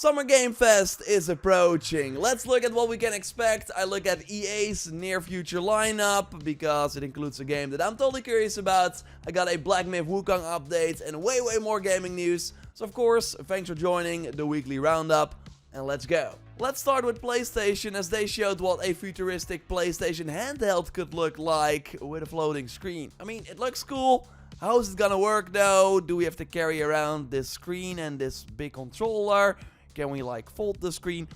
Summer Game Fest is approaching. Let's look at what we can expect. I look at EA's near future lineup because it includes a game that I'm totally curious about. I got a Black Myth Wukong update and way more gaming news. So of course, thanks for joining the weekly roundup and let's go. Let's start with PlayStation, as they showed what a futuristic PlayStation handheld could look like with a floating screen. I mean, it looks cool. How is it gonna work though? Do we have to carry around this screen and this big controller? Can we like fold the screen?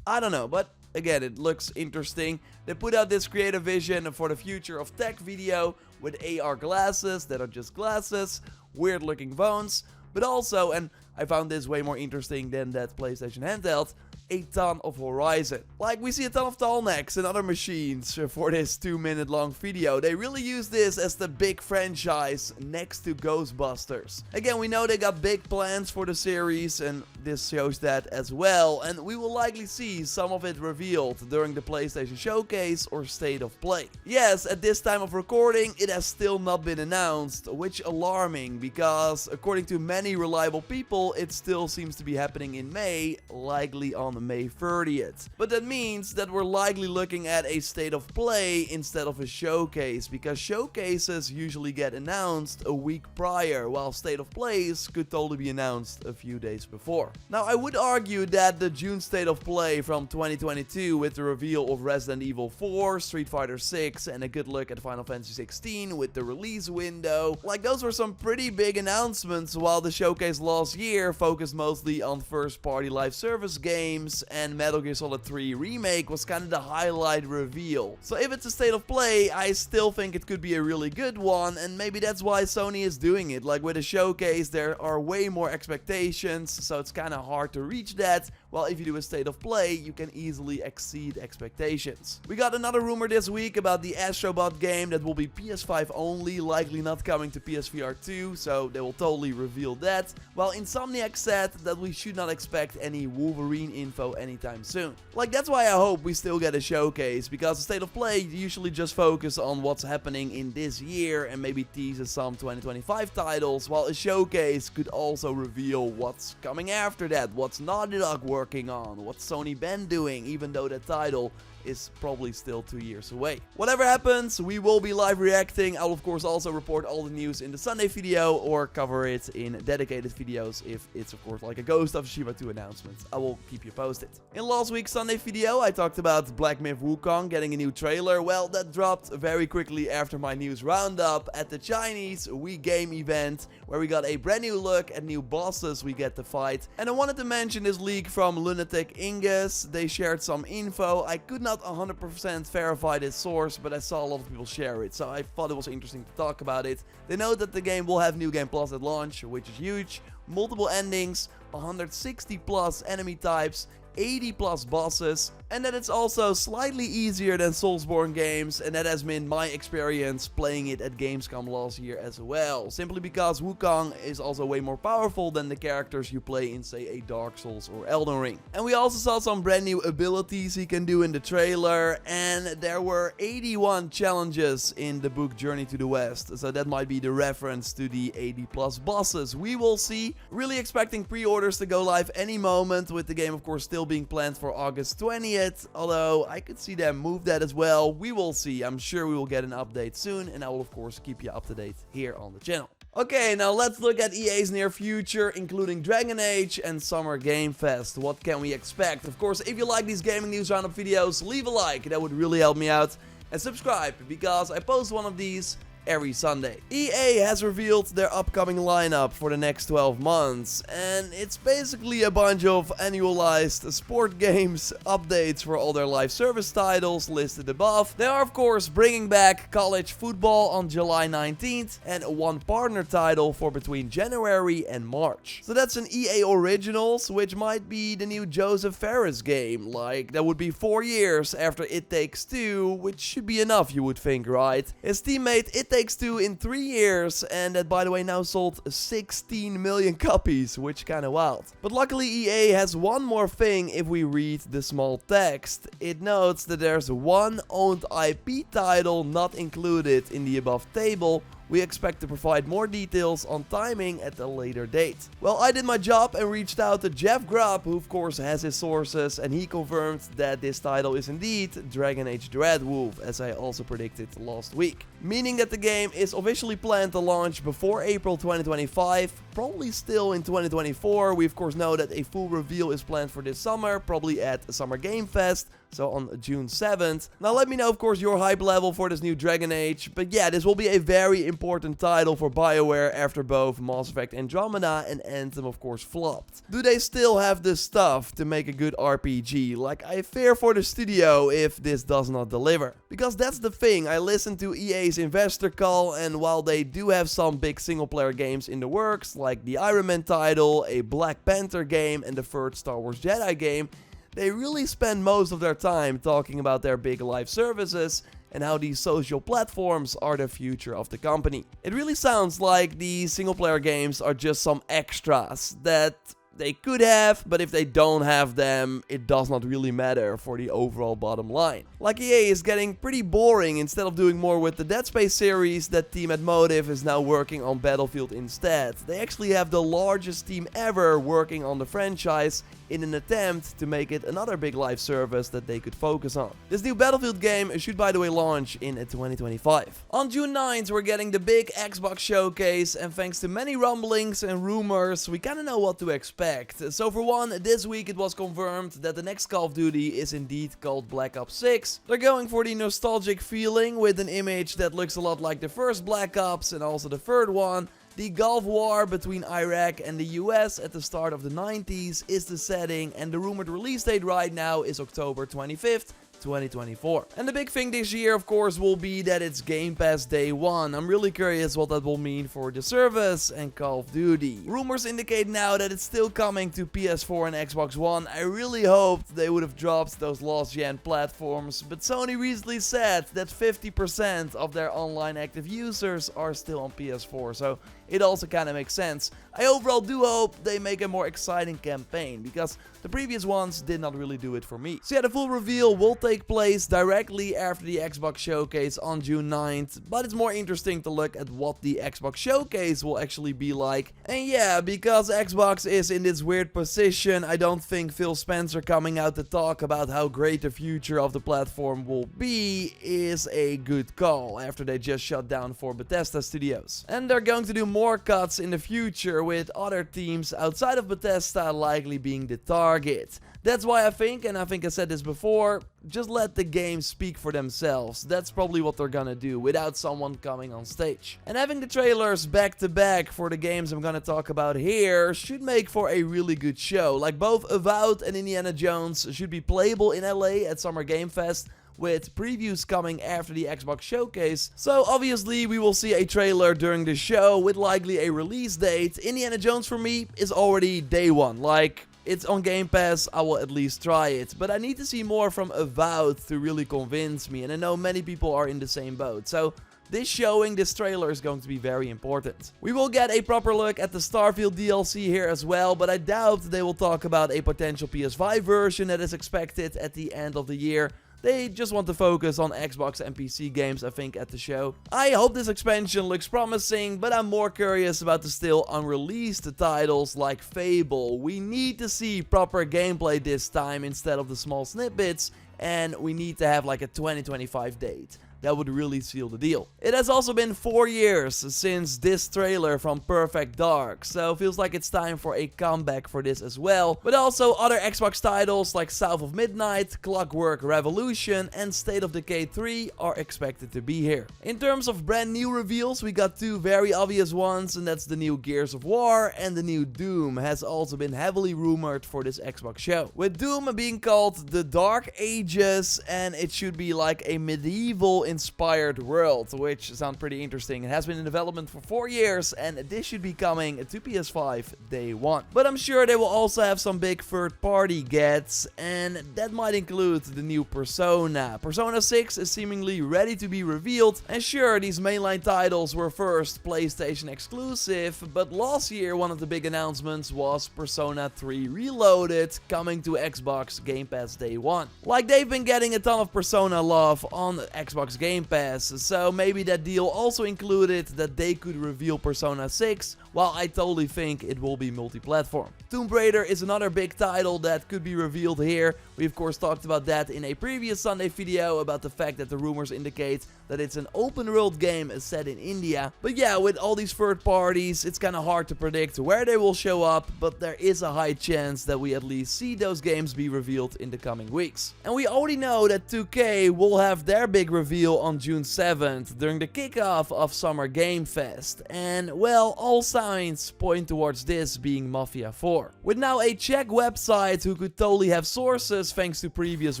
I don't know, but again, it looks interesting. They put out this creative vision for the future of tech video with AR glasses that are just glasses, weird looking phones, but also, and I found this way more interesting than that PlayStation handheld, a ton of horizon. Like, we see a ton of tall necks and other machines for this 2-minute long video. They really use this as the big franchise next to Ghostbusters. Again, we know they got big plans for the series and this shows that as well. And we will likely see some of it revealed during the PlayStation Showcase or State of Play. Yes, at this time of recording, it has still not been announced, which alarming because according to many reliable people, it still seems to be happening in May, likely on May 30th. But that means that we're likely looking at a State of Play instead of a showcase, because showcases usually get announced a week prior, while State of Plays could totally be announced a few days before. Now, I would argue that the June State of Play from 2022 with the reveal of Resident Evil 4, Street Fighter 6 and a good look at Final Fantasy 16 with the release window, like those were some pretty big announcements, while the showcase last year focused mostly on first-party live service games and Metal Gear Solid 3 Remake was kind of the highlight reveal. So if it's a State of Play, I still think it could be a really good one, and maybe that's why Sony is doing it. Like with a showcase, there are way more expectations, so it's kind of hard to reach that, while if you do a State of Play, you can easily exceed expectations. We got another rumor this week about the Astrobot game that will be PS5 only, likely not coming to PSVR 2, so they will totally reveal that, while Insomniac said that we should not expect any Wolverine info anytime soon. Like, that's why I hope we still get a showcase, because the State of Play usually just focus on what's happening in this year and maybe teases some 2025 titles, while a showcase could also reveal what's coming after that, what's Naughty Dog working on, what's Sony been doing, even though that title is probably still 2 years away. Whatever happens, we will be live reacting. I'll of course also report all the news in the Sunday video or cover it in dedicated videos if it's of course like a Ghost of Tsushima 2 announcement. I will keep you posted. In last week's Sunday video, I talked about Black Myth Wukong getting a new trailer. Well, that dropped very quickly after my news roundup at the Chinese Wii Game event, where we got a brand new look at new bosses we get to fight. And I wanted to mention this leak from Lunatic Ingus. They shared some info. I could not 100% verify this source, but I saw a lot of people share it, so I thought it was interesting to talk about it. They know that the game will have New Game Plus at launch, which is huge, multiple endings, 160 plus enemy types, 80 plus bosses, and that it's also slightly easier than Soulsborne games, and that has been my experience playing it at Gamescom last year as well, simply because Wukong is also way more powerful than the characters you play in, say, a Dark Souls or Elden Ring. And we also saw some brand new abilities he can do in the trailer, and there were 81 challenges in the book Journey to the West, so that might be the reference to the 80 plus bosses. We will see. Really expecting pre-orders to go live any moment, with the game of course still being planned for August 20th, although I could see them move that as well. We will see. I'm sure we will get an update soon, and I will of course keep you up to date here on the channel. Okay, now let's look at EA's near future, including Dragon Age and Summer Game Fest. What can we expect? Of course, if you like these gaming news roundup videos, leave a like, that would really help me out, and subscribe, because I post one of these every Sunday. EA has revealed their upcoming lineup for the next 12 months, and it's basically a bunch of annualized sport games updates for all their live service titles listed above. They are of course bringing back college football on July 19th and one partner title for between January and March. So that's an EA Originals, which might be the new Joseph Ferris game. Like, that would be 4 years after It Takes Two, which should be enough, you would think, right? His teammate It Takes Two in 3 years, and that by the way now sold 16 million copies, which kinda wild. But luckily EA has one more thing if we read the small text. It notes that there's one owned IP title not included in the above table, we expect to provide more details on timing at a later date. Well, I did my job and reached out to Jeff Grubb, who of course has his sources, and he confirmed that this title is indeed Dragon Age Dreadwolf, as I also predicted last week. Meaning that the game is officially planned to launch before April 2025, probably still in 2024. We of course know that a full reveal is planned for this summer, probably at Summer Game Fest, so on June 7th. Now let me know of course your hype level for this new Dragon Age, but yeah, this will be a very important title for BioWare after both Mass Effect Andromeda and Anthem of course flopped. Do they still have the stuff to make a good RPG? Like, I fear for the studio if this does not deliver. Because that's the thing, I listened to EA's investor call, and while they do have some big single player games in the works, like the Iron Man title, a Black Panther game and the third Star Wars Jedi game, they really spend most of their time talking about their big live services and how these social platforms are the future of the company. It really sounds like these single player games are just some extras that they could have, but if they don't have them, it does not really matter for the overall bottom line. Like EA is getting pretty boring. Instead of doing more with the Dead Space series, that team at Motive is now working on Battlefield instead. They actually have the largest team ever working on the franchise in an attempt to make it another big live service that they could focus on. This new Battlefield game should, by the way, launch in 2025. On June 9th, we're getting the big Xbox showcase, and thanks to many rumblings and rumors, we kinda know what to expect. So for one, this week it was confirmed that the next Call of Duty is indeed called Black Ops 6. They're going for the nostalgic feeling with an image that looks a lot like the first Black Ops and also the third one. The Gulf War between Iraq and the US at the start of the 90s is the setting, and the rumored release date right now is October 25th. 2024. And the big thing this year, of course, will be that it's Game Pass Day 1. I'm really curious what that will mean for the service and Call of Duty. Rumors indicate now that it's still coming to PS4 and Xbox One. I really hoped they would have dropped those last gen platforms, but Sony recently said that 50% of their online active users are still on PS4, so it also kind of makes sense. I overall do hope they make a more exciting campaign, because the previous ones did not really do it for me. So yeah, the full reveal will take place directly after the Xbox Showcase on June 9th, but it's more interesting to look at what the Xbox Showcase will actually be like. And yeah, because Xbox is in this weird position, I don't think Phil Spencer coming out to talk about how great the future of the platform will be is a good call, after they just shut down for Bethesda Studios. And they're going to do more cuts in the future, with other teams outside of Bethesda likely being the target. That's why I think, and I think I said this before, just let the games speak for themselves. That's probably what they're gonna do, without someone coming on stage. And having the trailers back to back for the games I'm gonna talk about here should make for a really good show. Like both Avowed and Indiana Jones should be playable in LA at Summer Game Fest, with previews coming after the Xbox Showcase. So obviously we will see a trailer during the show with likely a release date. Indiana Jones for me is already day one. Like, it's on Game Pass, I will at least try it. But I need to see more from Avowed to really convince me, and I know many people are in the same boat. So this showing, this trailer is going to be very important. We will get a proper look at the Starfield DLC here as well, but I doubt they will talk about a potential PS5 version that is expected at the end of the year. They just want to focus on Xbox and PC games, I think, at the show. I hope this expansion looks promising, but I'm more curious about the still unreleased titles like Fable. We need to see proper gameplay this time instead of the small snippets, and we need to have like a 2025 date. That would really seal the deal. It has also been 4 years since this trailer from Perfect Dark, so feels like it's time for a comeback for this as well. But also other Xbox titles like South of Midnight, Clockwork Revolution and State of Decay 3 are expected to be here. In terms of brand new reveals, we got two very obvious ones, and that's the new Gears of War and the new Doom has also been heavily rumored for this Xbox show. With Doom being called the Dark Ages, and it should be like a medieval inspired world, which sounds pretty interesting. It has been in development for 4 years, and this should be coming to PS5 day one. But I'm sure they will also have some big third-party gets, and that might include the new Persona. Persona 6 is seemingly ready to be revealed, and sure, these mainline titles were first PlayStation exclusive, but last year one of the big announcements was Persona 3 Reloaded coming to Xbox Game Pass day one. Like, they've been getting a ton of Persona love on Xbox Game Pass, so maybe that deal also included that they could reveal Persona 6, while I totally think it will be multi-platform. Tomb Raider is another big title that could be revealed here. We of course talked about that in a previous Sunday video about the fact that the rumors indicate that it's an open world game set in India. But yeah, with all these third parties, it's kind of hard to predict where they will show up, but there is a high chance that we at least see those games be revealed in the coming weeks. And we already know that 2K will have their big reveal on June 7th during the kickoff of Summer Game Fest. And well, all signs point towards this being Mafia 4. With now a Czech website who could totally have sources thanks to previous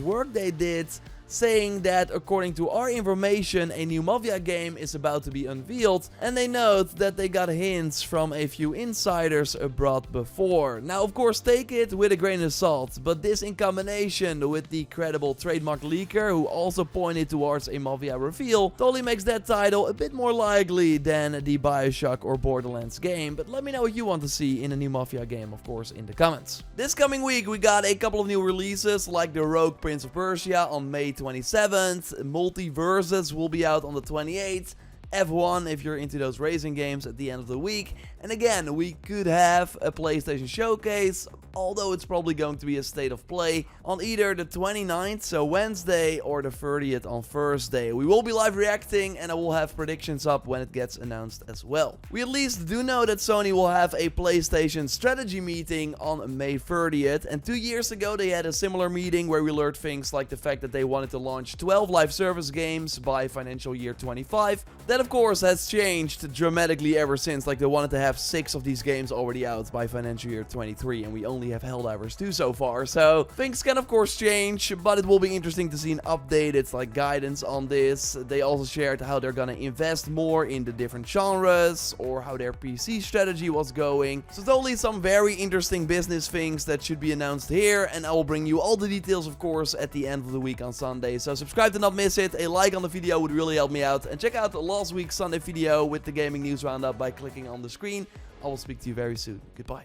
work they did, saying that according to our information a new Mafia game is about to be unveiled, and they note that they got hints from a few insiders abroad before. Now of course take it with a grain of salt, but this in combination with the credible trademark leaker who also pointed towards a Mafia reveal totally makes that title a bit more likely than the BioShock or Borderlands game. But let me know what you want to see in a new Mafia game, of course, in the comments. This coming week we got a couple of new releases like the Rogue Prince of Persia on May 27th, Multiverses will be out on the 28th, F1 if you're into those racing games at the end of the week, and again we could have a PlayStation showcase, although it's probably going to be a state of play on either the 29th, so Wednesday, or the 30th on Thursday. We will be live reacting and I will have predictions up when it gets announced as well. We at least do know that Sony will have a PlayStation strategy meeting on May 30th, and 2 years ago they had a similar meeting where we learned things like the fact that they wanted to launch 12 live service games by financial year 25. That of course has changed dramatically ever since, like they wanted to have 6 of these games already out by financial year 23 and we only have Helldivers 2 so far, so things can of course change, but it will be interesting to see an updated like guidance on this. They also shared how they're gonna invest more in the different genres or how their PC strategy was going, so totally some very interesting business things that should be announced here, and I will bring you all the details of course at the end of the week on Sunday, so subscribe to not miss it. A like on the video would really help me out, and check out last week's Sunday video with the gaming news roundup by clicking on the screen. I will speak to you very soon. Goodbye.